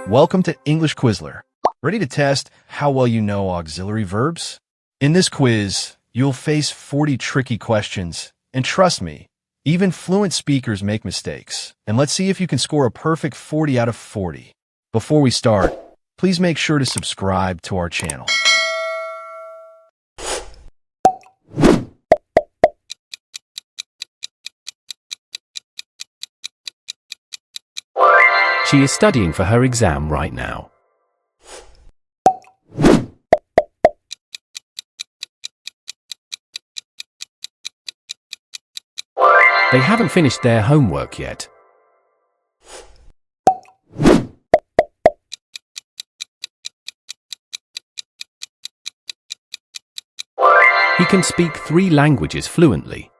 Welcome to English Quizler. Ready to test how well you know auxiliary verbs? In this quiz, you'll face 40 tricky questions, and trust me, even fluent speakers make mistakes. And let's see if you can score a perfect 40 out of 40. Before we start, please make sure to subscribe to our channel. She is studying for her exam right now. They haven't finished their homework yet. He can speak 3 languages fluently.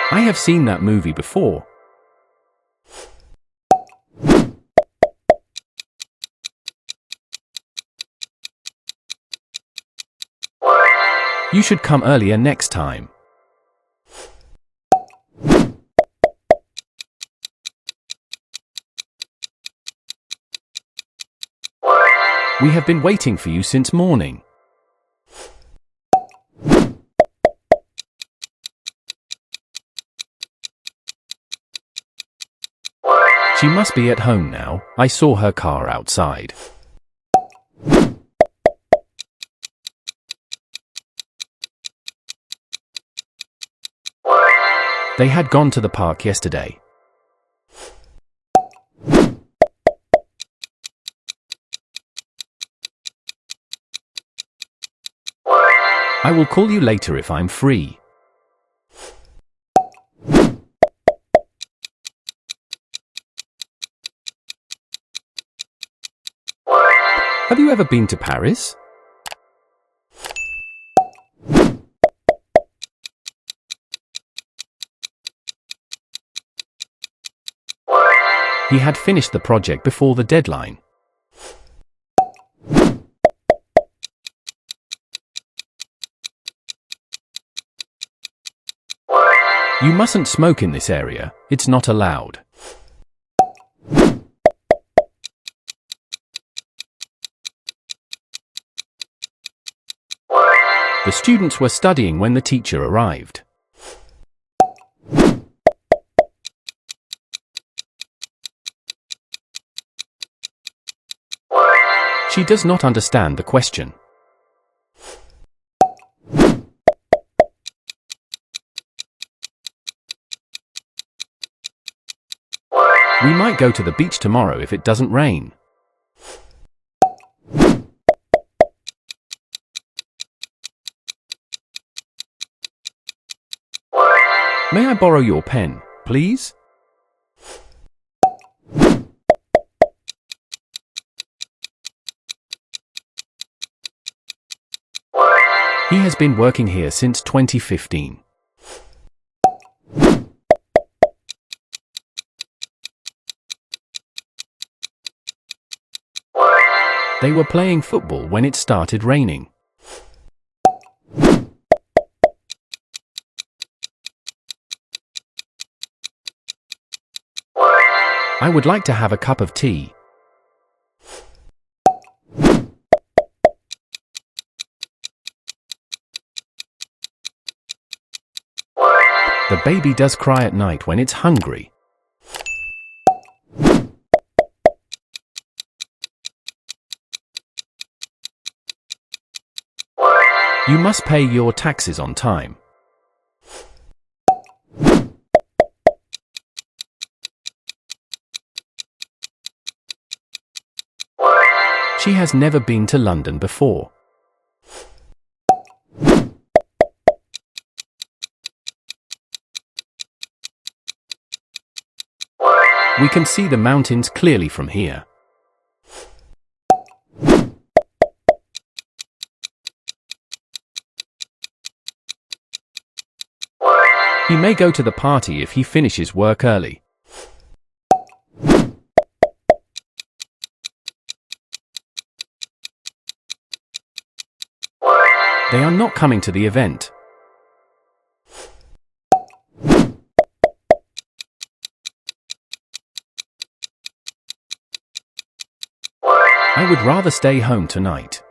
I have seen that movie before. You should come earlier next time. We have been waiting for you since morning. She must be at home now. I saw her car outside. They had gone to the park yesterday. I will call you later if I'm free. Have you ever been to Paris? He had finished the project before the deadline. You mustn't smoke in this area, it's not allowed. The students were studying when the teacher arrived. She does not understand the question. We might go to the beach tomorrow if it doesn't rain. May I borrow your pen, please? He has been working here since 2015. They were playing football when it started raining. I would like to have a cup of tea. The baby does cry at night when it's hungry. You must pay your taxes on time. She has never been to London before. We can see the mountains clearly from here. He may go to the party if he finishes work early. They are not coming to the event. I would rather stay home tonight.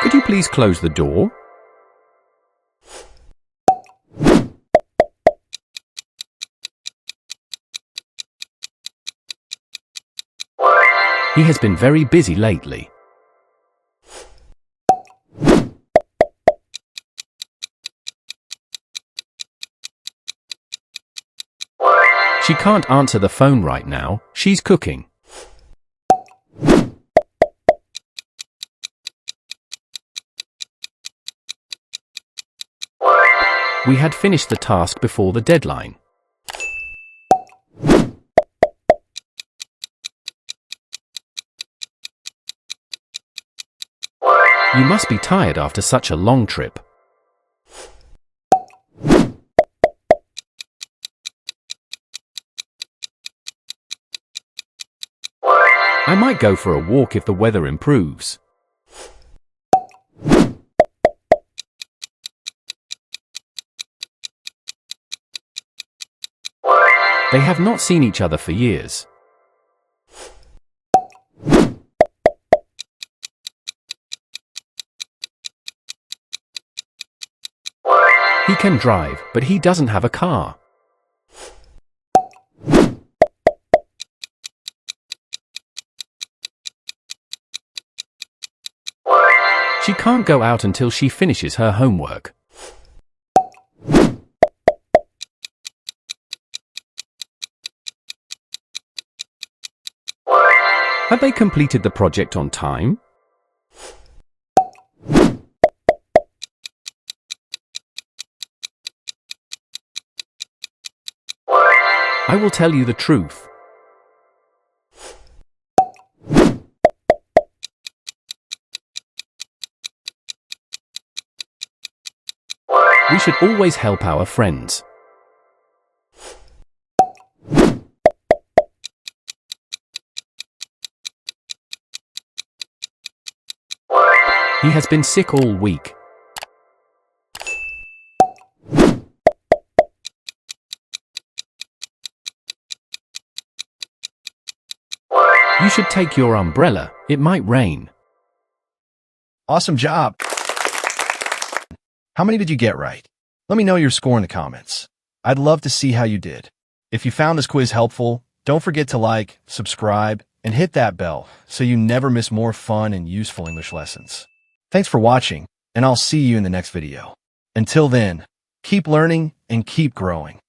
Could you please close the door? He has been very busy lately. She can't answer the phone right now. She's cooking. We had finished the task before the deadline. You must be tired after such a long trip. I might go for a walk if the weather improves. They have not seen each other for years. He can drive, but he doesn't have a car. She can't go out until she finishes her homework. Have they completed the project on time? I will tell you the truth. We should always help our friends. He has been sick all week. You should take your umbrella. It might rain. Awesome job! How many did you get right? Let me know your score in the comments. I'd love to see how you did. If you found this quiz helpful, don't forget to like, subscribe, and hit that bell so you never miss more fun and useful English lessons. Thanks for watching, and I'll see you in the next video. Until then, keep learning and keep growing.